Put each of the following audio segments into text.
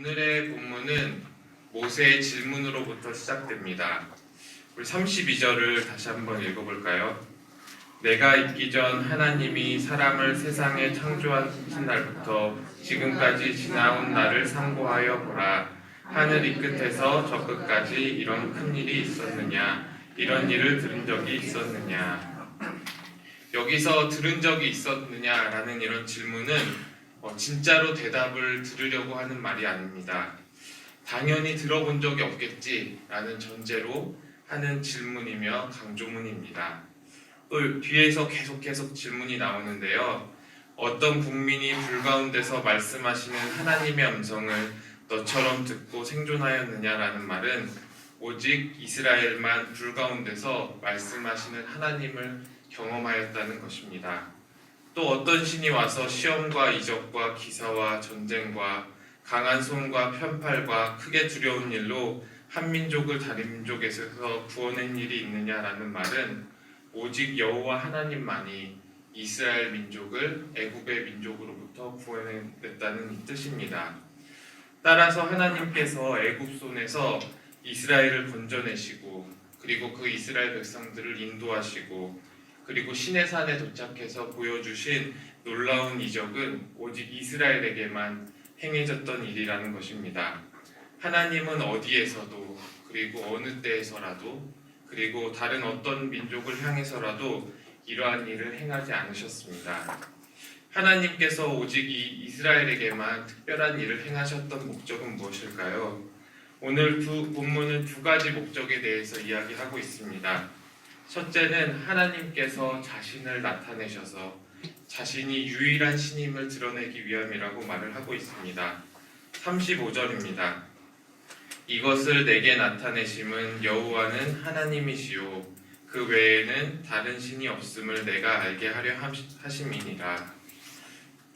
오늘의 본문은 모세의 질문으로부터 시작됩니다. 우리 32절을 다시 한번 읽어볼까요? 내가 있기 전 하나님이 사람을 세상에 창조하신 날부터 지금까지 지나온 날을 상고하여 보라. 하늘 이 끝에서 저 끝까지 이런 큰 일이 있었느냐? 이런 일을 들은 적이 있었느냐? 여기서 들은 적이 있었느냐라는 이런 질문은 진짜로 대답을 들으려고 하는 말이 아닙니다. 당연히 들어본 적이 없겠지라는 전제로 하는 질문이며 강조문입니다. 또 뒤에서 계속 질문이 나오는데요. 어떤 국민이 불 가운데서 말씀하시는 하나님의 음성을 너처럼 듣고 생존하였느냐라는 말은 오직 이스라엘만 불 가운데서 말씀하시는 하나님을 경험하였다는 것입니다. 또 어떤 신이 와서 시험과 이적과 기사와 전쟁과 강한 손과 편팔과 크게 두려운 일로 한 민족을 다른 민족에서 구원한 일이 있느냐라는 말은 오직 여호와 하나님만이 이스라엘 민족을 애굽의 민족으로부터 구원했다는 이 뜻입니다. 따라서 하나님께서 애굽 손에서 이스라엘을 건져내시고 그리고 그 이스라엘 백성들을 인도하시고 그리고 시내 산에 도착해서 보여주신 놀라운 이적은 오직 이스라엘에게만 행해졌던 일이라는 것입니다. 하나님은 어디에서도 그리고 어느 때에서라도 그리고 다른 어떤 민족을 향해서라도 이러한 일을 행하지 않으셨습니다. 하나님께서 오직 이 이스라엘에게만 특별한 일을 행하셨던 목적은 무엇일까요? 오늘 본문은 두 가지 목적에 대해서 이야기하고 있습니다. 첫째는 하나님께서 자신을 나타내셔서 자신이 유일한 신임을 드러내기 위함이라고 말을 하고 있습니다. 35절입니다. 이것을 내게 나타내심은 여호와는 하나님이시요 그 외에는 다른 신이 없음을 내가 알게 하려 하심이니라.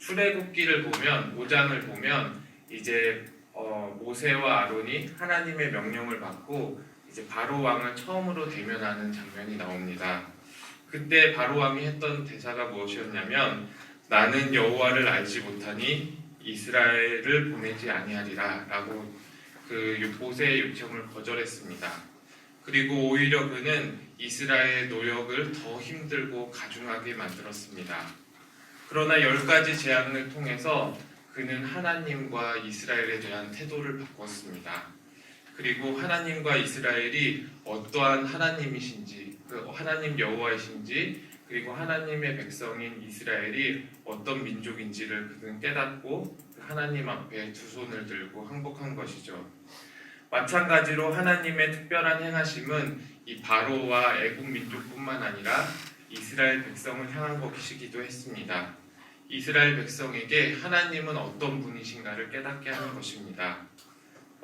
출애굽기를 보면 5장을 보면 이제 모세와 아론이 하나님의 명령을 받고 이제 바로 왕을 처음으로 대면하는 장면이 나옵니다. 그때 바로 왕이 했던 대사가 무엇이었냐면 나는 여호와를 알지 못하니 이스라엘을 보내지 아니하리라 라고 그 모세의 요청을 거절했습니다. 그리고 오히려 그는 이스라엘의 노력을 더 힘들고 가중하게 만들었습니다. 그러나 10가지 재앙을 통해서 그는 하나님과 이스라엘에 대한 태도를 바꿨습니다. 그리고 하나님과 이스라엘이 어떠한 하나님이신지, 그 하나님 여호와이신지, 그리고 하나님의 백성인 이스라엘이 어떤 민족인지를 그는 깨닫고 하나님 앞에 두 손을 들고 항복한 것이죠. 마찬가지로 하나님의 특별한 행하심은 이 바로와 애굽 민족뿐만 아니라 이스라엘 백성을 향한 것이기도 했습니다. 이스라엘 백성에게 하나님은 어떤 분이신가를 깨닫게 하는 것입니다.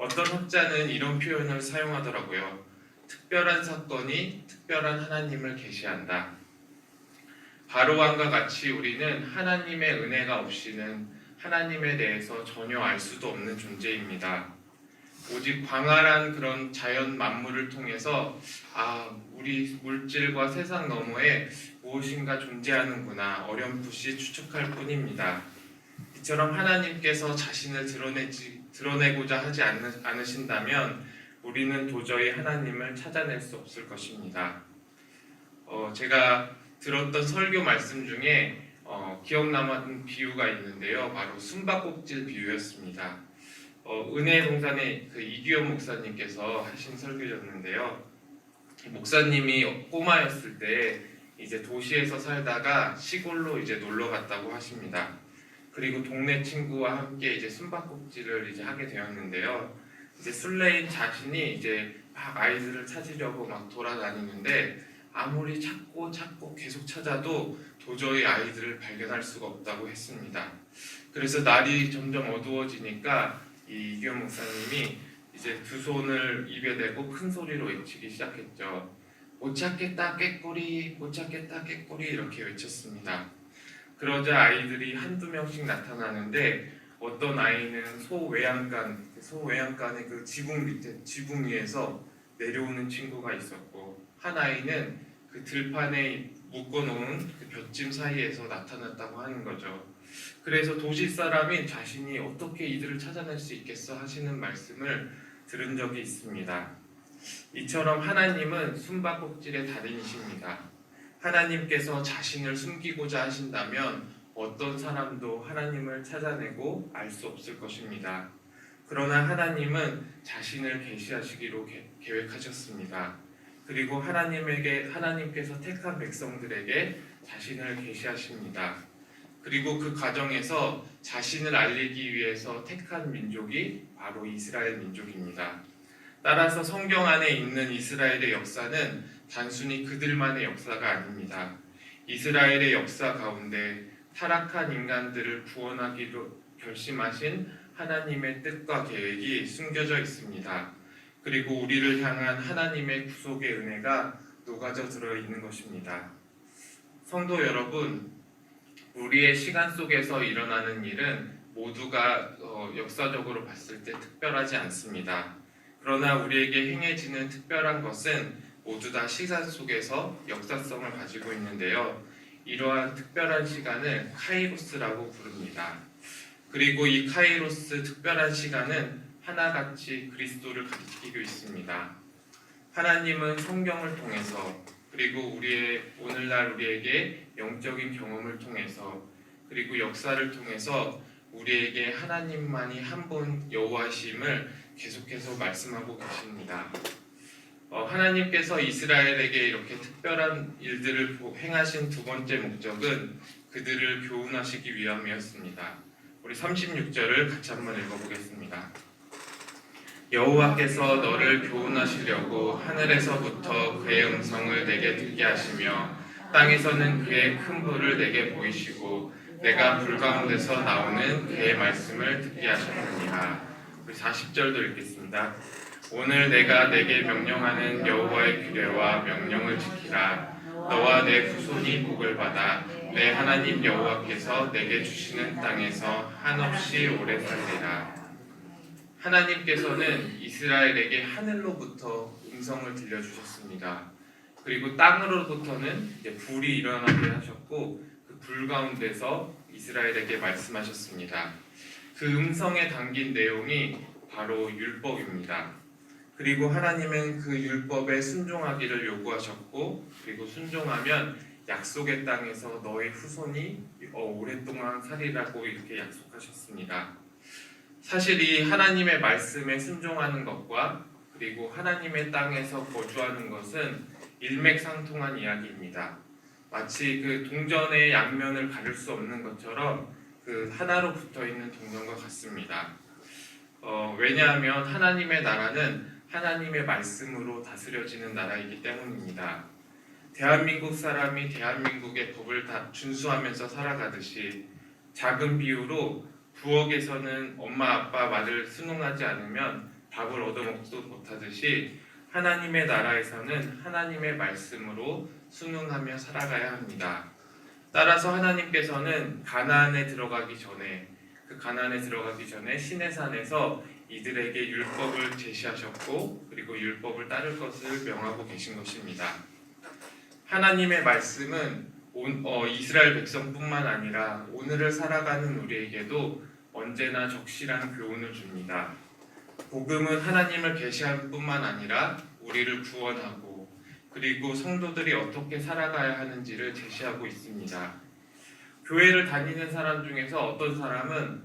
어떤 학자는 이런 표현을 사용하더라고요. 특별한 사건이 특별한 하나님을 계시한다. 바로왕과 같이 우리는 하나님의 은혜가 없이는 하나님에 대해서 전혀 알 수도 없는 존재입니다. 오직 광활한 그런 자연 만물을 통해서 우리 물질과 세상 너머에 무엇인가 존재하는구나 어렴풋이 추측할 뿐입니다. 이처럼 하나님께서 자신을 드러내고자 하지 않으신다면 우리는 도저히 하나님을 찾아낼 수 없을 것입니다. 제가 들었던 설교 말씀 중에 기억 남은 비유가 있는데요. 바로 숨바꼭질 비유였습니다. 은혜동산의 그 이규현 목사님께서 하신 설교였는데요. 목사님이 꼬마였을 때 이제 도시에서 살다가 시골로 이제 놀러 갔다고 하십니다. 그리고 동네 친구와 함께 이제 숨바꼭질을 이제 하게 되었는데요. 이제 술래인 자신이 이제 막 아이들을 찾으려고 막 돌아다니는데 아무리 찾고 계속 찾아도 도저히 아이들을 발견할 수가 없다고 했습니다. 그래서 날이 점점 어두워지니까 이 이규현 목사님이 이제 두 손을 입에 대고 큰 소리로 외치기 시작했죠. 못 찾겠다 깨꼬리, 못 찾겠다 깨꼬리 이렇게 외쳤습니다. 그러자 아이들이 한두 명씩 나타나는데 어떤 아이는 소외양간의 그 지붕 위에서 내려오는 친구가 있었고 한 아이는 그 들판에 묶어놓은 그 볏짚 사이에서 나타났다고 하는 거죠. 그래서 도시 사람인 자신이 어떻게 이들을 찾아낼 수 있겠어 하시는 말씀을 들은 적이 있습니다. 이처럼 하나님은 숨바꼭질의 달인이십니다. 하나님께서 자신을 숨기고자 하신다면 어떤 사람도 하나님을 찾아내고 알 수 없을 것입니다. 그러나 하나님은 자신을 계시하시기로 계획하셨습니다. 그리고 하나님께서 택한 백성들에게 자신을 계시하십니다. 그리고 그 과정에서 자신을 알리기 위해서 택한 민족이 바로 이스라엘 민족입니다. 따라서 성경 안에 있는 이스라엘의 역사는 단순히 그들만의 역사가 아닙니다. 이스라엘의 역사 가운데 타락한 인간들을 구원하기로 결심하신 하나님의 뜻과 계획이 숨겨져 있습니다. 그리고 우리를 향한 하나님의 구속의 은혜가 녹아져 들어 있는 것입니다. 성도 여러분, 우리의 시간 속에서 일어나는 일은 모두가 역사적으로 봤을 때 특별하지 않습니다. 그러나 우리에게 행해지는 특별한 것은 모두 다 시간 속에서 역사성을 가지고 있는데요. 이러한 특별한 시간을 카이로스라고 부릅니다. 그리고 이 카이로스 특별한 시간은 하나같이 그리스도를 가리키고 있습니다. 하나님은 성경을 통해서 그리고 오늘날 우리에게 영적인 경험을 통해서 그리고 역사를 통해서 우리에게 하나님만이 한 분 여호와심을 계속해서 말씀하고 계십니다. 하나님께서 이스라엘에게 이렇게 특별한 일들을 행하신 두 번째 목적은 그들을 교훈하시기 위함이었습니다. 우리 36절을 같이 한번 읽어보겠습니다. 여호와께서 너를 교훈하시려고 하늘에서부터 그의 음성을 내게 듣게 하시며 땅에서는 그의 큰 불을 내게 보이시고 내가 불 가운데서 나오는 그의 말씀을 듣게 하셨느니라. 우리 40절도 읽겠습니다. 오늘 내가 내게 명령하는 여호와의 규례와 명령을 지키라. 너와 내 후손이 복을 받아 내 하나님 여호와께서 내게 주시는 땅에서 한없이 오래 살리라. 하나님께서는 이스라엘에게 하늘로부터 음성을 들려주셨습니다. 그리고 땅으로부터는 이제 불이 일어나게 하셨고 그 불 가운데서 이스라엘에게 말씀하셨습니다. 그 음성에 담긴 내용이 바로 율법입니다. 그리고 하나님은 그 율법에 순종하기를 요구하셨고 그리고 순종하면 약속의 땅에서 너의 후손이 오랫동안 살리라고 이렇게 약속하셨습니다. 사실 이 하나님의 말씀에 순종하는 것과 그리고 하나님의 땅에서 거주하는 것은 일맥상통한 이야기입니다. 마치 그 동전의 양면을 가릴 수 없는 것처럼 그 하나로 붙어있는 동전과 같습니다. 왜냐하면 하나님의 나라는 하나님의 말씀으로 다스려지는 나라이기 때문입니다. 대한민국 사람이 대한민국의 법을 다 준수하면서 살아가듯이 작은 비유로 부엌에서는 엄마 아빠 말을 순응하지 않으면 밥을 얻어먹지도 못하듯이 하나님의 나라에서는 하나님의 말씀으로 순응하며 살아가야 합니다. 따라서 하나님께서는 가나안에 들어가기 전에 시내산에서 이들에게 율법을 제시하셨고 그리고 율법을 따를 것을 명하고 계신 것입니다. 하나님의 말씀은 이스라엘 백성뿐만 아니라 오늘을 살아가는 우리에게도 언제나 적실한 교훈을 줍니다. 복음은 하나님을 계시할 뿐만 아니라 우리를 구원하고 그리고 성도들이 어떻게 살아가야 하는지를 제시하고 있습니다. 교회를 다니는 사람 중에서 어떤 사람은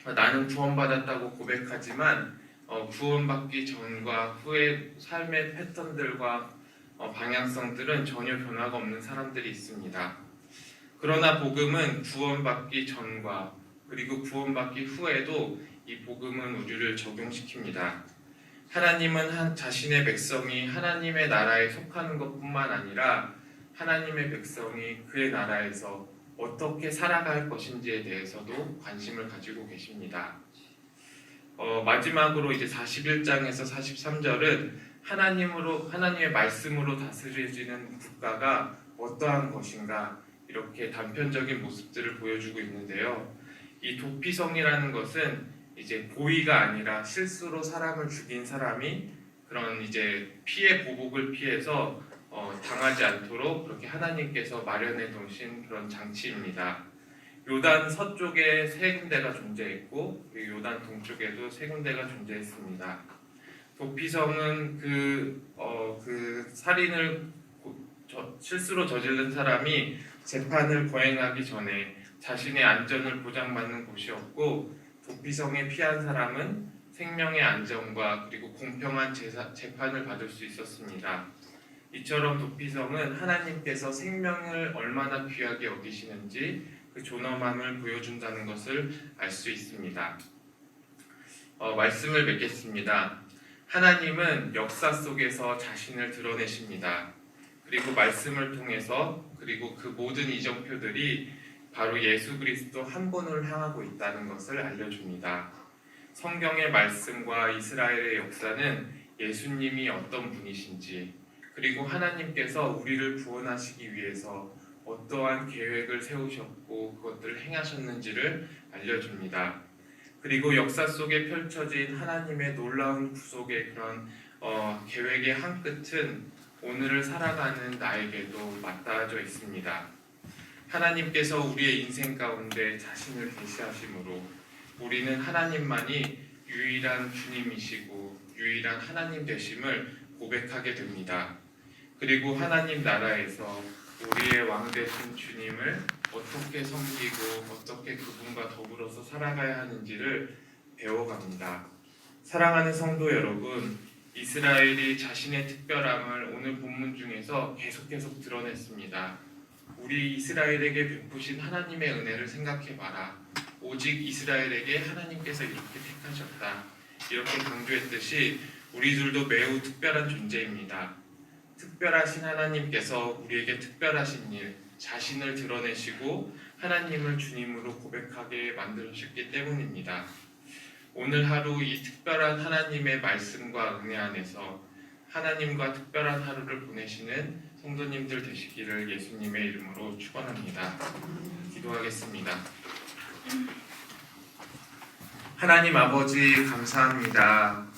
나는 구원받았다고 고백하지만 구원받기 전과 후의 삶의 패턴들과 방향성들은 전혀 변화가 없는 사람들이 있습니다. 그러나 복음은 구원받기 전과 그리고 구원받기 후에도 이 복음은 우리를 적용시킵니다. 하나님은 자신의 백성이 하나님의 나라에 속하는 것뿐만 아니라 하나님의 백성이 그의 나라에서 어떻게 살아갈 것인지에 대해서도 관심을 가지고 계십니다. 마지막으로 이제 41장에서 43절은 하나님의 말씀으로 다스려지는 국가가 어떠한 것인가 이렇게 단편적인 모습들을 보여주고 있는데요. 이 도피성이라는 것은 이제 고의가 아니라 실수로 사람을 죽인 사람이 그런 이제 피해 보복을 피해서 당하지 않도록 그렇게 하나님께서 마련해 두신 그런 장치입니다. 요단 서쪽에 세 군데가 존재했고 그리고 요단 동쪽에도 세 군데가 존재했습니다. 도피성은 그 살인을 실수로 저지른 사람이 재판을 거행하기 전에 자신의 안전을 보장받는 곳이었고, 도피성에 피한 사람은 생명의 안전과 그리고 공평한 재판을 받을 수 있었습니다. 이처럼 도피성은 하나님께서 생명을 얼마나 귀하게 여기시는지 그 존엄함을 보여준다는 것을 알 수 있습니다. 말씀을 맺겠습니다. 하나님은 역사 속에서 자신을 드러내십니다. 그리고 말씀을 통해서 그리고 그 모든 이정표들이 바로 예수 그리스도 한 분을 향하고 있다는 것을 알려줍니다. 성경의 말씀과 이스라엘의 역사는 예수님이 어떤 분이신지 그리고 하나님께서 우리를 구원하시기 위해서 어떠한 계획을 세우셨고 그것들을 행하셨는지를 알려줍니다. 그리고 역사 속에 펼쳐진 하나님의 놀라운 구속의 그런 계획의 한 끝은 오늘을 살아가는 나에게도 맞닿아져 있습니다. 하나님께서 우리의 인생 가운데 자신을 계시하심으로 우리는 하나님만이 유일한 주님이시고 유일한 하나님 되심을 고백하게 됩니다. 그리고 하나님 나라에서 우리의 왕 되신 주님을 어떻게 섬기고 어떻게 그분과 더불어서 살아가야 하는지를 배워갑니다. 사랑하는 성도 여러분, 이스라엘이 자신의 특별함을 오늘 본문 중에서 계속 드러냈습니다. 우리 이스라엘에게 베푸신 하나님의 은혜를 생각해봐라. 오직 이스라엘에게 하나님께서 이렇게 택하셨다. 이렇게 강조했듯이 우리들도 매우 특별한 존재입니다. 특별하신 하나님께서 우리에게 특별하신 일, 자신을 드러내시고 하나님을 주님으로 고백하게 만들으셨기 때문입니다. 오늘 하루 이 특별한 하나님의 말씀과 은혜 안에서 하나님과 특별한 하루를 보내시는 성도님들 되시기를 예수님의 이름으로 축원합니다. 기도하겠습니다. 하나님 아버지 감사합니다.